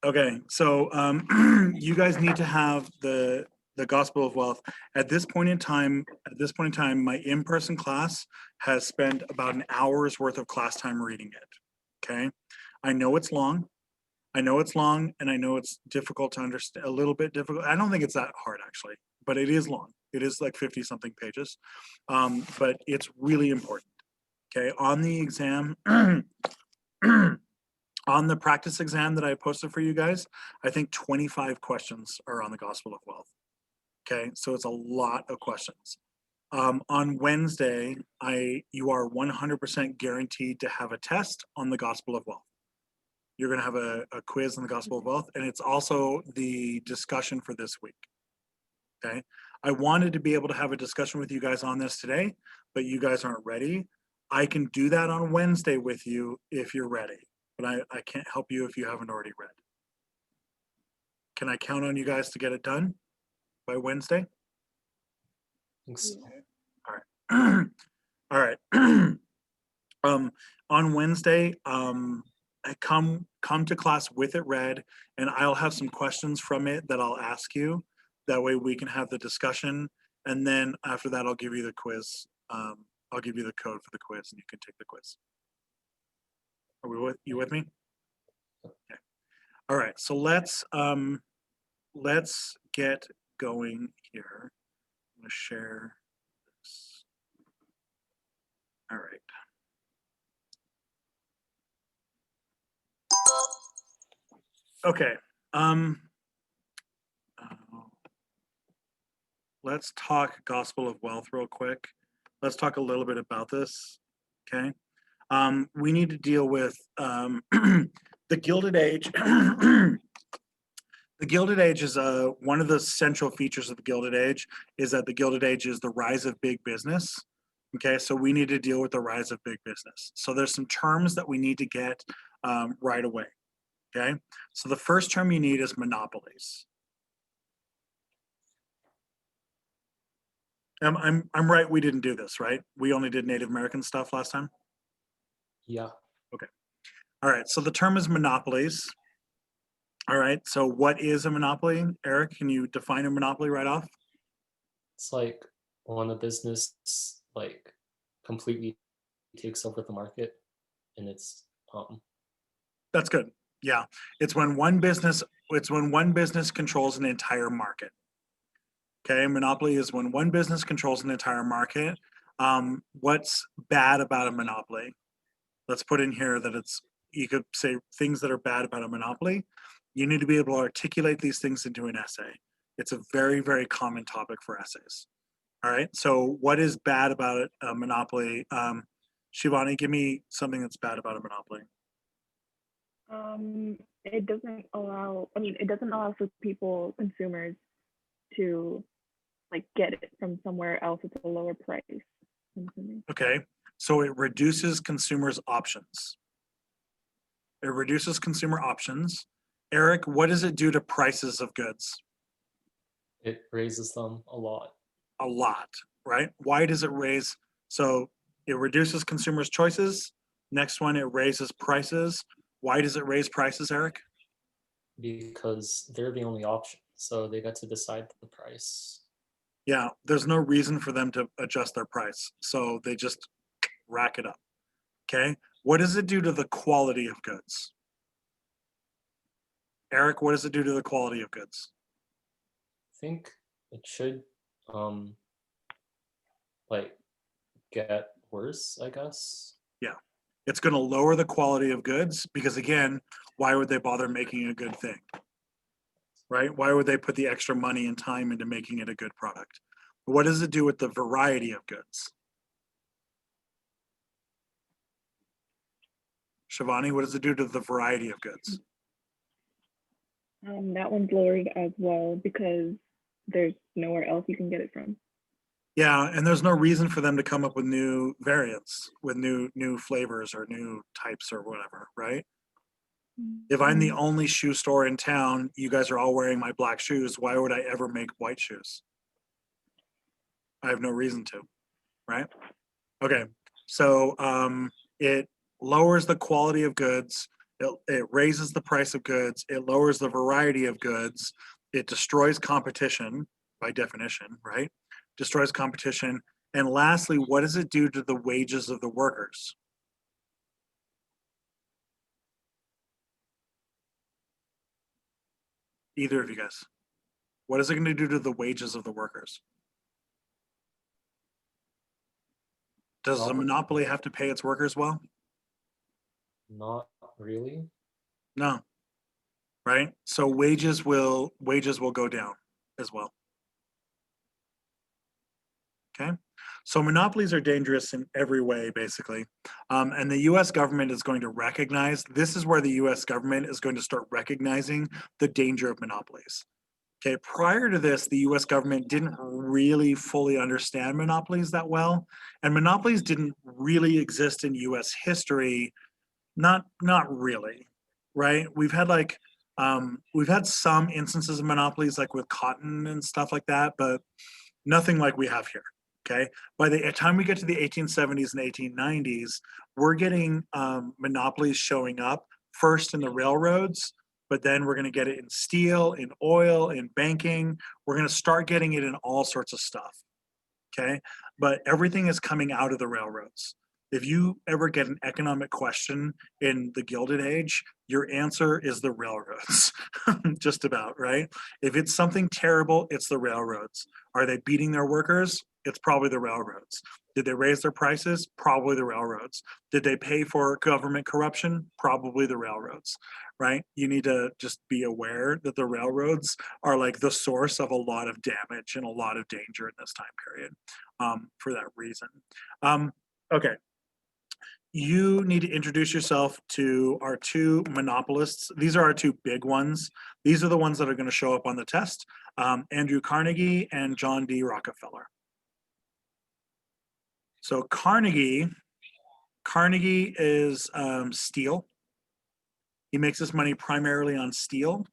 Okay, so you guys need to have the Gospel of Wealth. At this point in time, my in-person class has spent about an hour's worth of class time reading it. Okay, I know it's long. I know it's long, and I know it's difficult to understand. A little bit difficult. I don't think it's that hard actually, but it is long. It is like 50 something pages, but it's really important. Okay, on the exam. On the practice exam that I posted for you guys, I think 25 questions are on the Gospel of Wealth. Okay, so it's a lot of questions. On Wednesday, you are 100% guaranteed to have a test on the Gospel of Wealth. You're going to have a quiz on the Gospel of Wealth, and it's also the discussion for this week. Okay, I wanted to be able to have a discussion with you guys on this today, but you guys aren't ready. I can do that on Wednesday with you if you're ready, but I can't help you if you haven't already read. Can I count on you guys to get it done by Wednesday? Thanks. All right. All right. On Wednesday, I come to class with it read, and I'll have some questions from it that I'll ask you. That way we can have the discussion, and then after that, I'll give you the quiz. I'll give you the code for the quiz, and you can take the quiz. Are you with me? Okay. All right. So let's get going here. I'm gonna share this. All right. Okay. Let's talk Gospel of Wealth real quick. Let's talk a little bit about this. Okay. We need to deal with the Gilded Age. The Gilded Age is one of the central features of the Gilded Age is that the Gilded Age is the rise of big business. Okay, so we need to deal with the rise of big business. So there's some terms that we need to get right away. Okay, so the first term you need is monopolies. I'm right. We didn't do this, right? We only did Native American stuff last time. Yeah. Okay. All right. So the term is monopolies. All right. So what is a monopoly? Eric, can you define a monopoly right off? It's like when a business like completely takes over the market and it's That's good. Yeah. It's when one business controls an entire market. Okay. Monopoly is when one business controls an entire market. What's bad about a monopoly? Let's put in here that you could say things that are bad about a monopoly. You need to be able to articulate these things into an essay. It's a very, very common topic for essays. All right. So what is bad about a monopoly? Shivani, give me something that's bad about a monopoly. It doesn't allow. I mean, it doesn't allow for consumers, to like get it from somewhere else at a lower price. Okay. So it reduces consumers' options. It reduces consumer options. Eric, what does it do to prices of goods? it raises them a lot. A lot, right? Why does it raise? So it reduces consumers' choices. Next one, it raises prices. Why does it raise prices, Eric? Because they're the only option, so they got to decide the price. Yeah, there's no reason for them to adjust their price, so they just rack it up. Okay, what does it do to the quality of goods? Eric, what does it do to the quality of goods? I think it should like get worse, I guess. Yeah, it's going to lower the quality of goods because, again, why would they bother making a good thing? Right? Why would they put the extra money and time into making it a good product? What does it do with the variety of goods? Shivani, what does it do to the variety of goods? That one's lowered as well because there's nowhere else you can get it from. Yeah, and there's no reason for them to come up with new variants, with new flavors or new types or whatever, right? If I'm the only shoe store in town, you guys are all wearing my black shoes, why would I ever make white shoes? I have no reason to, right? Okay, so it lowers the quality of goods. It raises the price of goods. It lowers the variety of goods. It destroys competition by definition, right? Destroys competition. And lastly, what does it do to the wages of the workers? Either of you guys. What is it going to do to the wages of the workers? Does a monopoly have to pay its workers well? Not really. No. Right? So wages will go down as well. Okay. So monopolies are dangerous in every way, basically. And the US government is going to recognize, this is where the US government is going to start recognizing the danger of monopolies. Okay, prior to this, the US government didn't really fully understand monopolies that well. And monopolies didn't really exist in US history. Not really, right? We've had some instances of monopolies like with cotton and stuff like that, but nothing like we have here. Okay. By the time we get to the 1870s and 1890s, we're getting monopolies showing up first in the railroads, but then we're going to get it in steel, in oil, in banking. We're going to start getting it in all sorts of stuff. Okay. But everything is coming out of the railroads. If you ever get an economic question in the Gilded Age, your answer is the railroads, just about, right? If it's something terrible, it's the railroads. Are they beating their workers? It's probably the railroads. Did they raise their prices? Probably the railroads. Did they pay for government corruption? Probably the railroads, right? You need to just be aware that the railroads are like the source of a lot of damage and a lot of danger in this time period for that reason. Okay. You need to introduce yourself to our two monopolists. These are our two big ones. These are the ones that are going to show up on the test. Andrew Carnegie and John D. Rockefeller. So Carnegie is steel. He makes his money primarily on steel.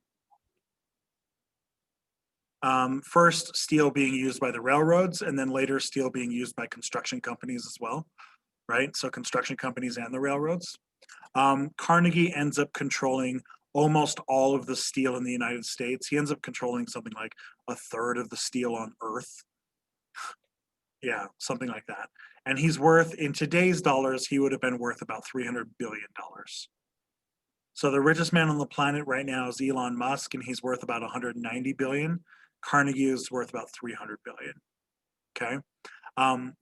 First, steel being used by the railroads, and then later steel being used by construction companies as well, right? So construction companies and the railroads. Carnegie ends up controlling almost all of the steel in the United States. He ends up controlling something like a third of the steel on Earth. Yeah, something like that. And he's worth, in today's dollars, he would have been worth about $300 billion. So the richest man on the planet right now is Elon Musk, and he's worth about 190 billion. Carnegie is worth about 300 billion. Okay.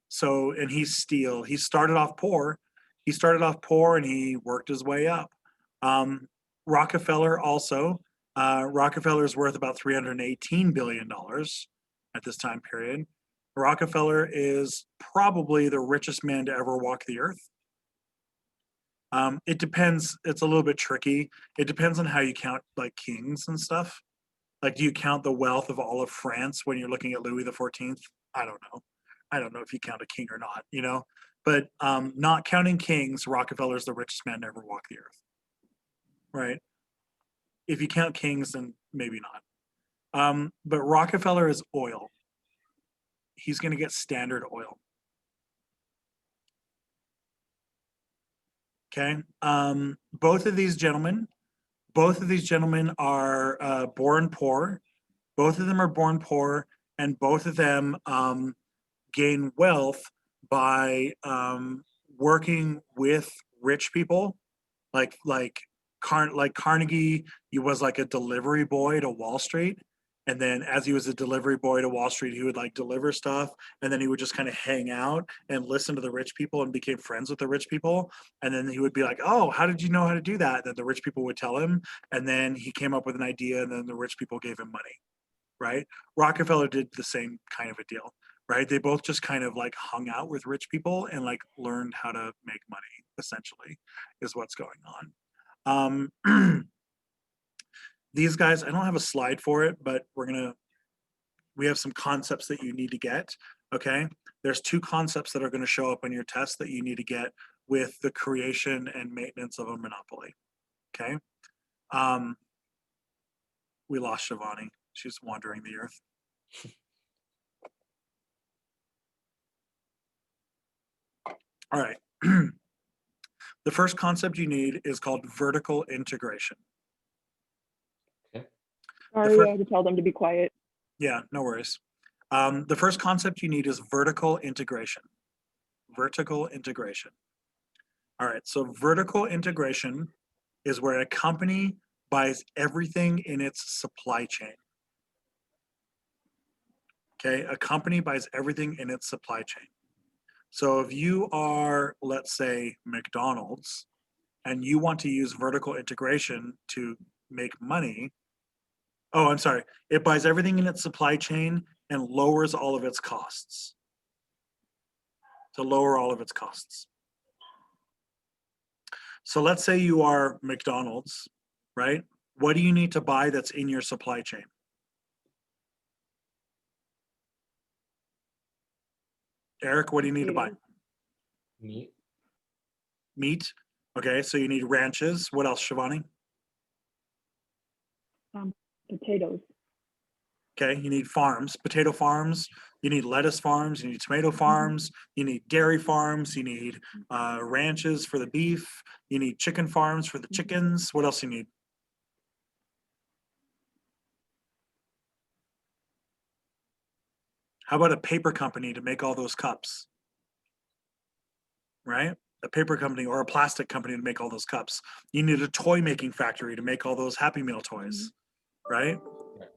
So, and he's steel. He started off poor. And he worked his way up. Rockefeller also, Rockefeller's worth about $318 billion at this time period. Rockefeller is probably the richest man to ever walk the earth. It depends. It's a little bit tricky. It depends on how you count like kings and stuff. Like, do you count the wealth of all of France when you're looking at Louis the 14th? I don't know. I don't know if you count a king or not, you know? But not counting kings, Rockefeller's the richest man to ever walk the earth, right? If you count kings, then maybe not. But Rockefeller is oil. He's going to get Standard Oil. Okay. Both of these gentlemen are born poor. Both of them are born poor, and both of them gain wealth by working with rich people, like Carnegie. He was like a delivery boy to Wall Street, and then as he was a delivery boy to Wall Street, he would like deliver stuff, and then he would just kind of hang out and listen to the rich people and became friends with the rich people. And then he would be like, "Oh, how did you know how to do that?" And then the rich people would tell him, and then he came up with an idea, and then the rich people gave him money. Right? Rockefeller did the same kind of a deal. Right? They both just kind of like hung out with rich people and like learned how to make money. Essentially, is what's going on. These guys, I don't have a slide for it, but we have some concepts that you need to get. Okay. There's two concepts that are going to show up on your test that you need to get with the creation and maintenance of a monopoly. Okay. We lost Shivani. She's wandering the earth. All right. The first concept you need is called vertical integration. Sorry, first- I had to tell them to be quiet. Yeah, no worries. The first concept you need is vertical integration. Vertical integration. All right, so vertical integration is where a company buys everything in its supply chain. Okay, a company buys everything in its supply chain. So if you are, let's say, McDonald's, and you want to use vertical integration to make money, oh, I'm sorry, it buys everything in its supply chain and lowers all of its costs. To lower all of its costs. So let's say you are McDonald's, right? What do you need to buy that's in your supply chain? Eric, what do you need to buy? Meat. Meat. Okay, so you need ranches. What else, Shivani? Potatoes. Okay, you need farms, potato farms, you need lettuce farms, you need tomato farms, you need dairy farms, you need ranches for the beef, you need chicken farms for the chickens. What else you need? How about a paper company to make all those cups? Right? A paper company or a plastic company to make all those cups. You need a toy making factory to make all those Happy Meal toys, right?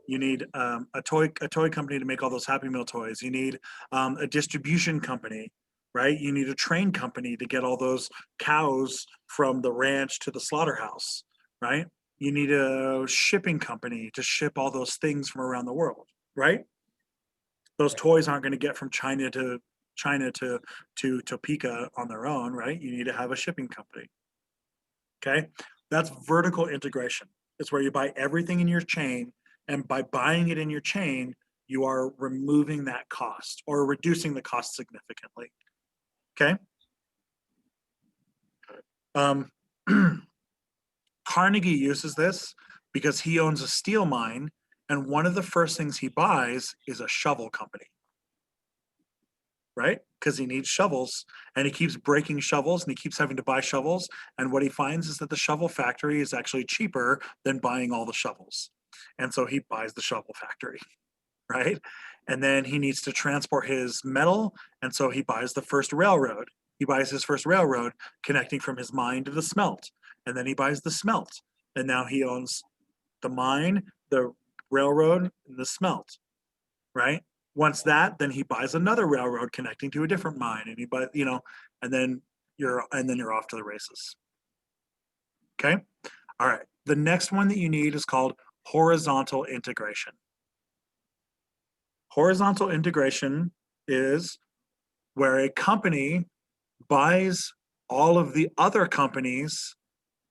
You need a toy company to make all those Happy Meal toys. You need a distribution company, right? You need a train company to get all those cows from the ranch to the slaughterhouse, right? You need a shipping company to ship all those things from around the world, right? Those toys aren't going to get from China to Topeka on their own, right? You need to have a shipping company. Okay, that's vertical integration. It's where you buy everything in your chain, and by buying it in your chain, you are removing that cost or reducing the cost significantly. Okay. Carnegie uses this because he owns a steel mine, and one of the first things he buys is a shovel company. Right? Because he needs shovels and he keeps breaking shovels and he keeps having to buy shovels. And what he finds is that the shovel factory is actually cheaper than buying all the shovels. And so he buys the shovel factory, right? And then he needs to transport his metal. And so he buys the first railroad. He buys his first railroad connecting from his mine to the smelt. And then he buys the smelt. And now he owns the mine, the railroad, and the smelt, right? Once that, then he buys another railroad connecting to a different mine, and he buys, and then you're off to the races. Okay, all right. The next one that you need is called horizontal integration. Horizontal integration is where a company buys all of the other companies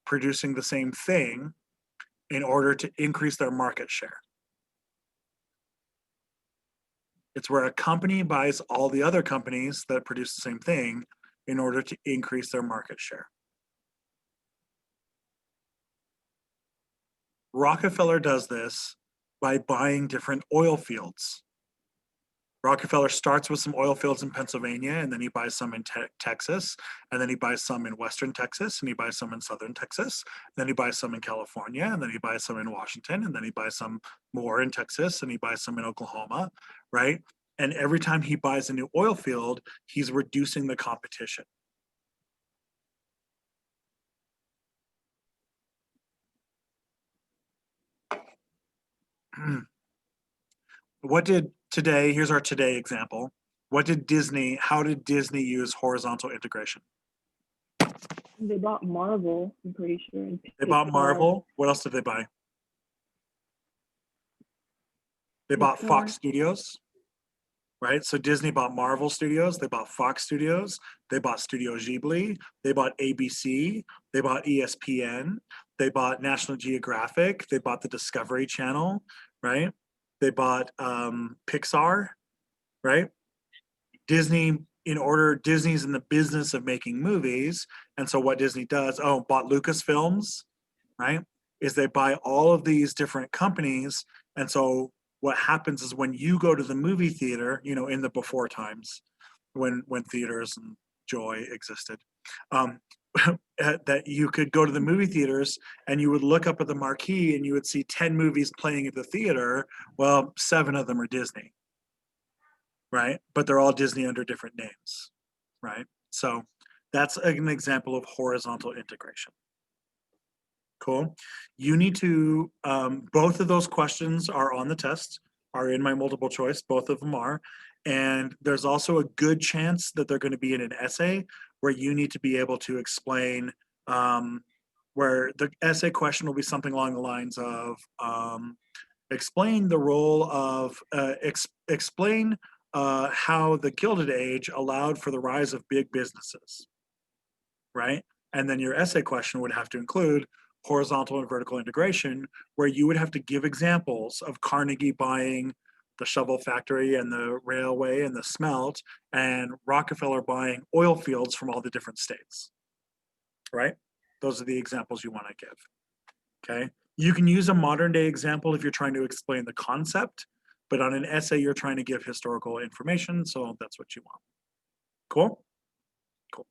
producing the same thing in order to increase their market share. It's where a company buys all the other companies that produce the same thing in order to increase their market share. Rockefeller does this by buying different oil fields. Rockefeller starts with some oil fields in Pennsylvania, and then he buys some in Texas, and then he buys some in Western Texas, and he buys some in Southern Texas, then he buys some in California, and then he buys some in Washington, and then he buys some more in Texas, and he buys some in Oklahoma, right? And every time he buys a new oil field, he's reducing the competition. What did today, here's our today example. How did Disney use horizontal integration? They bought Marvel, I'm pretty sure. And They bought Pixar. Marvel. What else did they buy? They bought Pixar. Fox Studios, right? So Disney bought Marvel Studios, they bought Fox Studios, they bought Studio Ghibli, they bought ABC, they bought ESPN, they bought National Geographic, they bought the Discovery Channel, right? They bought Pixar, right? Disney's in the business of making movies, and so what Disney does, bought Lucasfilms, right? Is they buy all of these different companies, and so what happens is when you go to the movie theater, in the before times, when theaters and joy existed, that you could go to the movie theaters and you would look up at the marquee and you would see 10 movies playing at the theater. Well, 7 of them are Disney, right? But they're all Disney under different names, right? So that's an example of horizontal integration. Cool. You need to, both of those questions are on the test, are in my multiple choice, both of them are. And there's also a good chance that they're going to be in an essay where you need to be able to explain, where the essay question will be something along the lines of, explain the role of, explain how the Gilded Age allowed for the rise of big businesses, right? And then your essay question would have to include horizontal and vertical integration, where you would have to give examples of Carnegie buying the shovel factory and the railway and the smelt, and Rockefeller buying oil fields from all the different states, right? Those are the examples you want to give, okay? You can use a modern day example if you're trying to explain the concept, but on an essay, you're trying to give historical information, so that's what you want. Cool? Cool.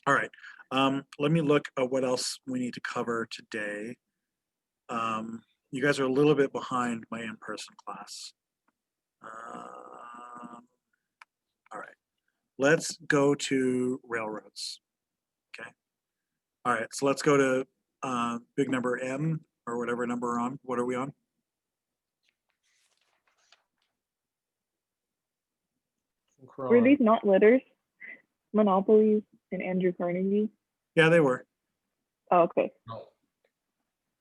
All right. Let me look at what else we need to cover today. You guys are a little bit behind my in-person class. All right, let's go to railroads. Okay. All right, so let's go to big number M, or whatever number we're on. What are we on? Were these not letters? Monopolies and Andrew Carnegie? Yeah, they were. Oh, okay. No.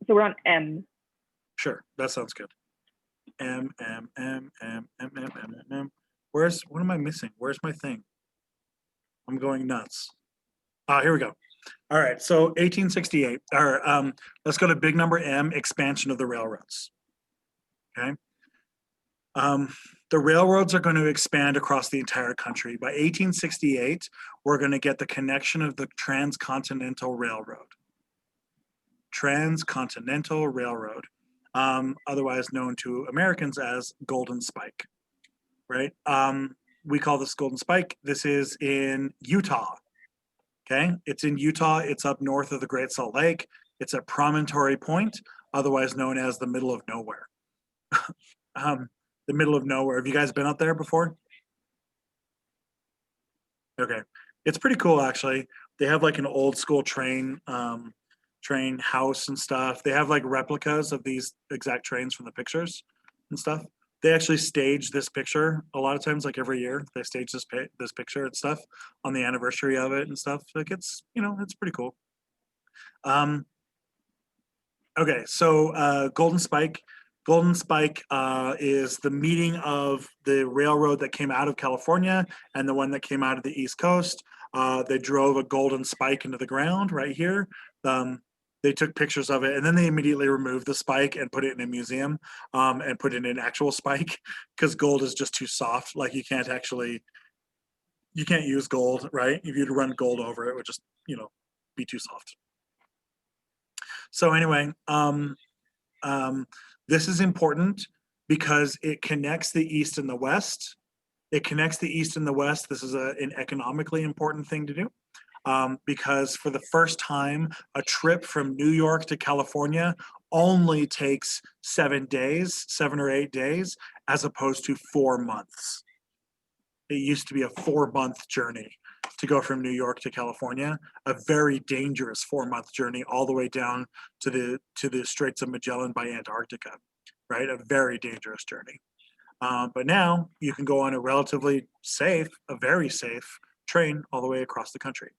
So we're on M. Sure, that sounds good. M. What am I missing? Where's my thing? I'm going nuts. Here we go. All right, so 1868, or let's go to big number M, expansion of the railroads. Okay. The railroads are going to expand across the entire country. By 1868, we're going to get the connection of the Transcontinental Railroad. Transcontinental Railroad, otherwise known to Americans as Golden Spike, right? We call this Golden Spike. This is in Utah, okay? It's in Utah. It's up north of the Great Salt Lake. It's at Promontory Point, otherwise known as the middle of nowhere. The middle of nowhere. Have you guys been up there before? Okay. It's pretty cool, actually. They have like an old school train house and stuff. They have like replicas of these exact trains from the pictures and stuff. They actually stage this picture a lot of times, like every year. They stage this picture and stuff on the anniversary of it and stuff. Like it's, it's pretty cool. Okay, so Golden Spike. Golden Spike is the meeting of the railroad that came out of California and the one that came out of the East Coast. They drove a golden spike into the ground right here. They took pictures of it, and then they immediately removed the spike and put it in a museum, and put in an actual spike, because gold is just too soft. Like you can't use gold, right? If you'd run gold over it, it would just, be too soft. So anyway, this is important because it connects the East and the West. It connects the East and the West. This is an economically important thing to do, because for the first time, a trip from New York to California only takes 7 or 8 days, as opposed to 4 months. It used to be a 4-month journey to go from New York to California, a very dangerous 4-month journey all the way down to the Straits of Magellan by Antarctica, right? A very dangerous journey. But now you can go on a very safe train all the way across the country.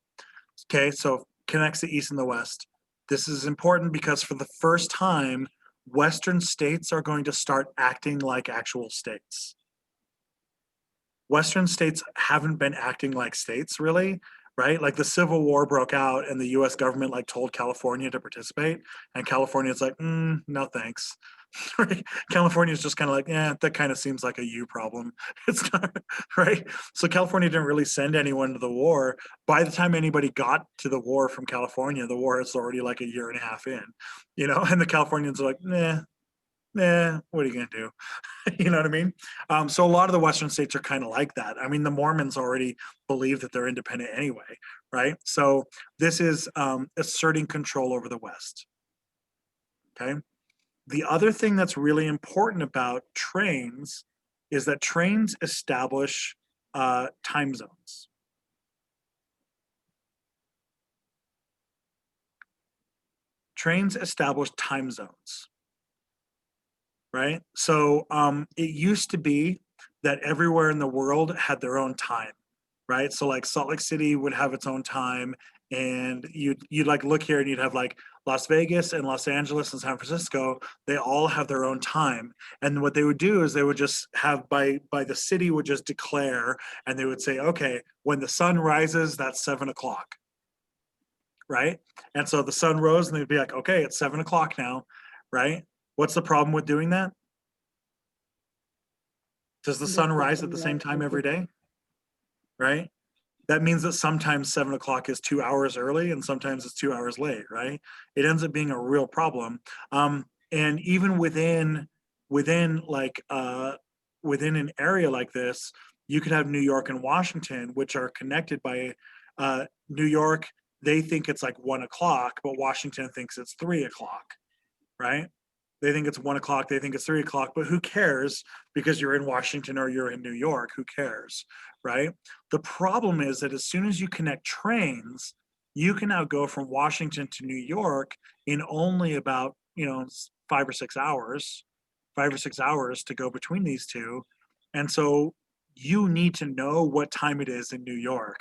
Okay, so connects the East and the West. This is important because for the first time, Western states are going to start acting like actual states. Western states haven't been acting like states, really, right? Like the Civil War broke out and the US government told California to participate, and California's like, no thanks. California's just kind of like, that kind of seems like a you problem. It's not, right? So California didn't really send anyone to the war. By the time anybody got to the war from California, the war is already like a year and a half in, and the Californians are like, what are you gonna do? You know what I mean? So a lot of the Western states are kind of like that. I mean, the Mormons already believe that they're independent anyway, right? So this is asserting control over the West. Okay. The other thing that's really important about trains is that trains establish time zones. Trains establish time zones, right? So it used to be that everywhere in the world had their own time, right? So like Salt Lake City would have its own time, and you'd like look here and you'd have like Las Vegas and Los Angeles and San Francisco. They all have their own time, and what they would do is they would just have by the city would just declare, and they would say, okay, when the sun rises, that's 7 o'clock, right? And so the sun rose, and they'd be like, okay, it's 7 o'clock now, right? What's the problem with doing that? Does the sun rise at the same time every day? Right? That means that sometimes 7 o'clock is 2 hours early and sometimes it's 2 hours late, right? It ends up being a real problem. And even within like within an area like this, you could have New York and Washington, which are connected by New York. They think it's like 1 o'clock, but Washington thinks it's 3 o'clock, right? They think it's 1 o'clock, they think it's 3 o'clock, but who cares because you're in Washington or you're in New York? Who cares, right? The problem is that as soon as you connect trains, you can now go from Washington to New York in only about, 5 or 6 hours, 5 or 6 hours to go between these two. And so you need to know what time it is in New York,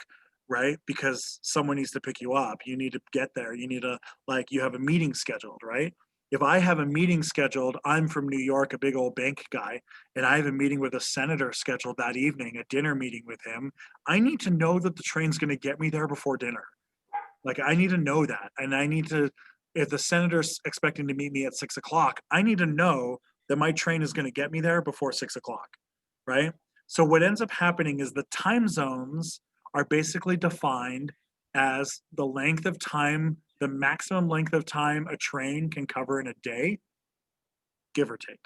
right? Because someone needs to pick you up. You need to get there. You need to, like, you have a meeting scheduled, right? If I have a meeting scheduled, I'm from New York, a big old bank guy, and I have a meeting with a senator scheduled that evening, a dinner meeting with him, I need to know that the train's going to get me there before dinner. Like, I need to know that. And I need to, if the senator's expecting to meet me at 6 o'clock, I need to know that my train is going to get me there before 6 o'clock, right? So what ends up happening is the time zones are basically defined as the length of time, the maximum length of time a train can cover in a day, give or take.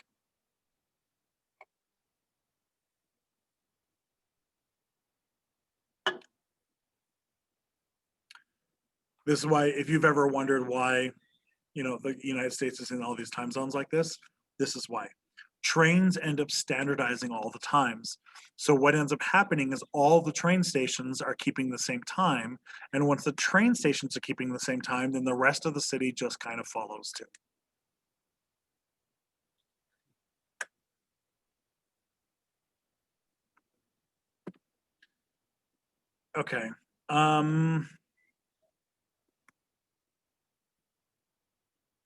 This is why, if you've ever wondered why, the United States is in all these time zones like this is why. Trains end up standardizing all the times. So what ends up happening is all the train stations are keeping the same time. And once the train stations are keeping the same time, then the rest of the city just kind of follows too. Okay.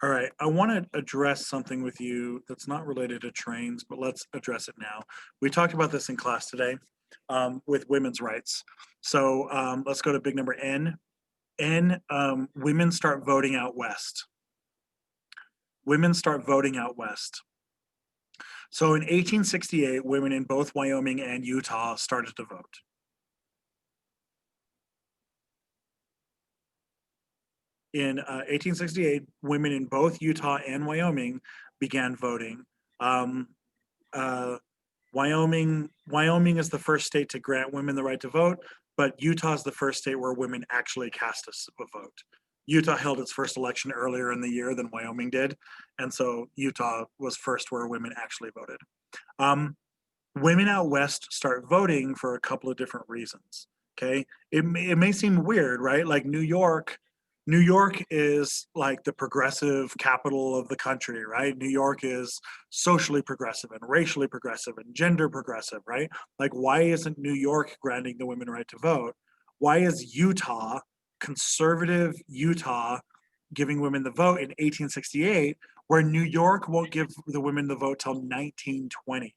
All right, I want to address something with you that's not related to trains, but let's address it now. We talked about this in class today with women's rights. So let's go to big number N. N, women start voting out west. Women start voting out west. So in 1868, women in both Wyoming and Utah started to vote. In 1868, women in both Utah and Wyoming began voting. Wyoming is the first state to grant women the right to vote, but Utah is the first state where women actually cast a vote. Utah held its first election earlier in the year than Wyoming did, and so Utah was first where women actually voted. Women out west start voting for a couple of different reasons. Okay, it may seem weird, right? Like New York is like the progressive capital of the country, right? New York is socially progressive and racially progressive and gender progressive, right? Like, why isn't New York granting the women right to vote? Why is Utah, conservative Utah, giving women the vote in 1868, where New York won't give the women the vote till 1920?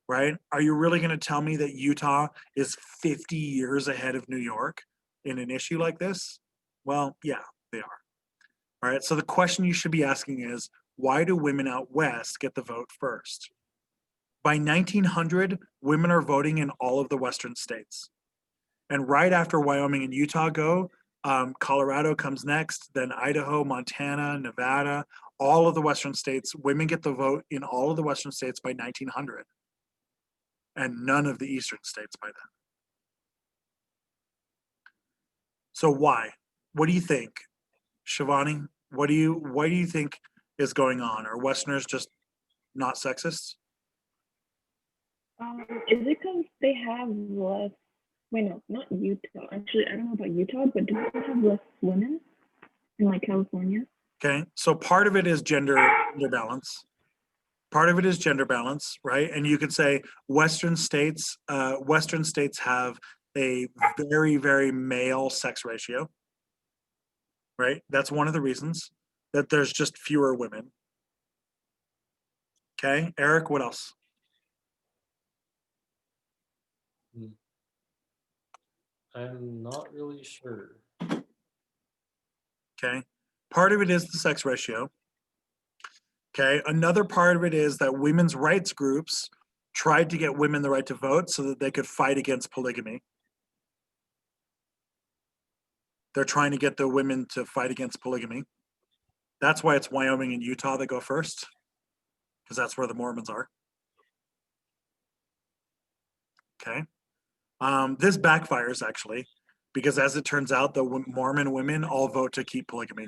Right? Are you really going to tell me that Utah is 50 years ahead of New York in an issue like this? Well, yeah, they are. All right. So the question you should be asking is, why do women out west get the vote first? By 1900, women are voting in all of the Western states. And right after Wyoming and Utah go, Colorado comes next, then Idaho, Montana, Nevada, all of the Western states, women get the vote in all of the Western states by 1900, and none of the Eastern states by then. So why? What do you think, Shivani? What do you think is going on? Are Westerners just not sexist? Is it because they have less? Wait, no, not Utah. Actually, I don't know about Utah, but do they have less women in like California? Okay, so part of it is gender balance. Part of it is gender balance, right? And you could say Western states have a very, very male sex ratio, right? That's one of the reasons that there's just fewer women. Okay, Eric, what else? I'm not really sure. Okay, part of it is the sex ratio. Okay, another part of it is that women's rights groups tried to get women the right to vote so that they could fight against polygamy. They're trying to get the women to fight against polygamy. That's why it's Wyoming and Utah that go first, because that's where the Mormons are. Okay. This backfires actually, because as it turns out, the Mormon women all vote to keep polygamy.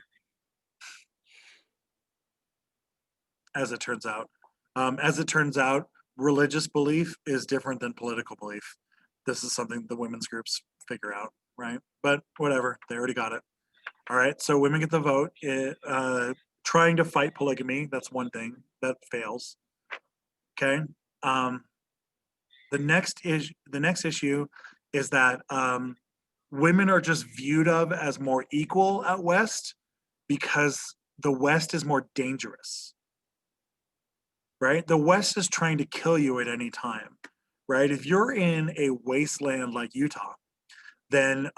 As it turns out, religious belief is different than political belief. This is something the women's groups figure out, right? But whatever, they already got it. All right, so women get the vote. Trying to fight polygamy, that's one thing that fails. Okay. The next issue is that women are just viewed of as more equal out west because the West is more dangerous, right? The West is trying to kill you at any time, right? If you're in a wasteland like Utah, then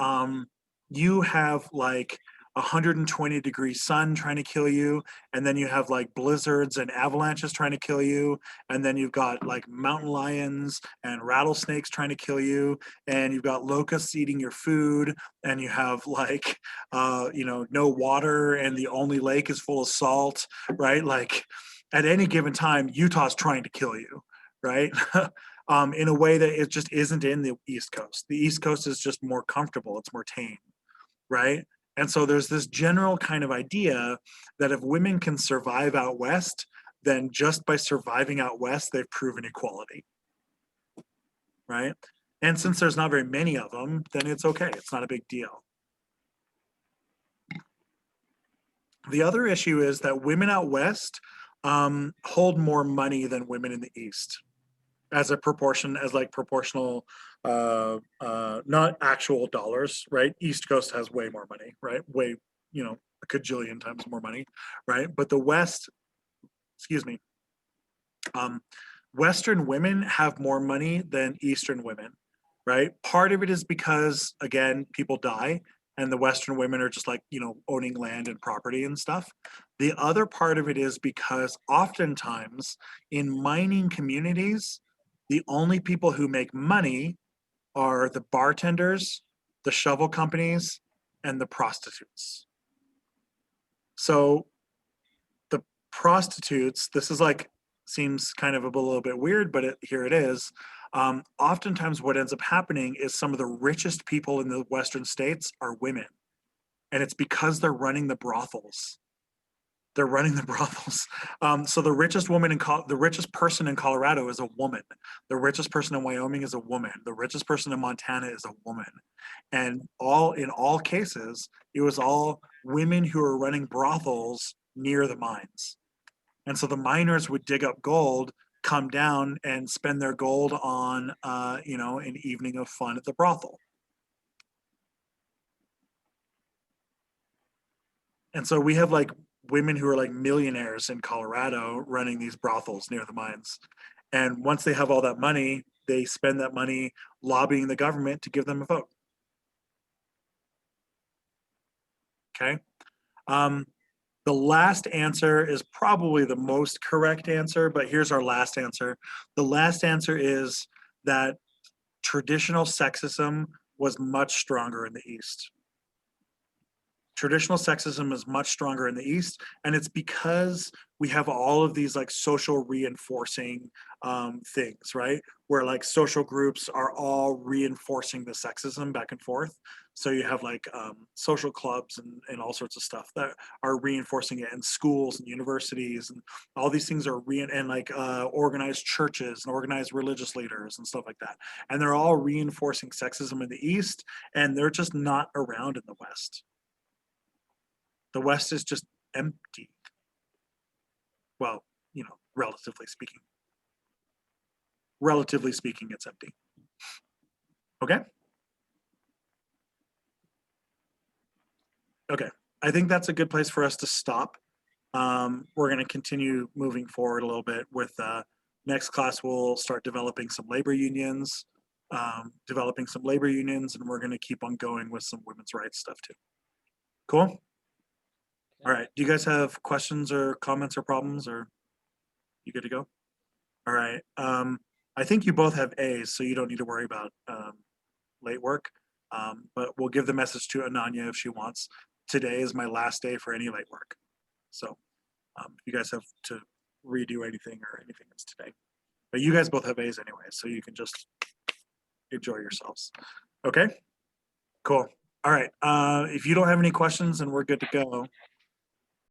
you have like 120-degree sun trying to kill you, and then you have like blizzards and avalanches trying to kill you, and then you've got like mountain lions and rattlesnakes trying to kill you, and you've got locusts eating your food, and you have like no water, and the only lake is full of salt, right? Like at any given time, Utah's trying to kill you, right? In a way that it just isn't in the East Coast. The East Coast is just more comfortable, it's more tame, right? And so there's this general kind of idea that if women can survive out west, then just by surviving out west, they've proven equality, right? And since there's not very many of them, then it's okay. It's not a big deal. The other issue is that women out west hold more money than women in the East as a proportion, as like proportional, not actual dollars, right? East Coast has way more money, right? Way, a cajillion times more money, right? But the West, Western women have more money than Eastern women, right? Part of it is because, again, people die and the Western women are just like, owning land and property and stuff. The other part of it is because oftentimes in mining communities, the only people who make money are the bartenders, the shovel companies, and the prostitutes. So the prostitutes, this is like, seems kind of a little bit weird, but here it is. Oftentimes what ends up happening is some of the richest people in the Western states are women. And it's because they're running the brothels. They're running the brothels. So the richest the richest person in Colorado is a woman. The richest person in Wyoming is a woman. The richest person in Montana is a woman. And in all cases, it was all women who were running brothels near the mines. And so the miners would dig up gold, come down and spend their gold on, an evening of fun at the brothel. And so we have like women who are like millionaires in Colorado running these brothels near the mines. And once they have all that money, they spend that money lobbying the government to give them a vote. Okay. The last answer is probably the most correct answer, but here's our last answer. The last answer is that traditional sexism was much stronger in the East. Traditional sexism is much stronger in the East, and it's because we have all of these like social reinforcing things, right? Where like social groups are all reinforcing the sexism back and forth. So you have like social clubs and all sorts of stuff that are reinforcing it, and schools and universities and all these things are and like organized churches and organized religious leaders and stuff like that. And they're all reinforcing sexism in the East, and they're just not around in the West. The West is just empty. Well, you know, relatively speaking. Relatively speaking, it's empty. Okay? Okay, I think that's a good place for us to stop. We're going to continue moving forward a little bit with next class. We'll start developing some labor unions, and we're going to keep on going with some women's rights stuff too. Cool? All right, do you guys have questions or comments or problems, or you good to go? All right, I think you both have A's, so you don't need to worry about late work, but we'll give the message to Ananya if she wants. Today is my last day for any late work. So if you guys have to redo anything or anything, it's today. But you guys both have A's anyway, so you can just enjoy yourselves. Okay, cool. All right, if you don't have any questions and we're good to go,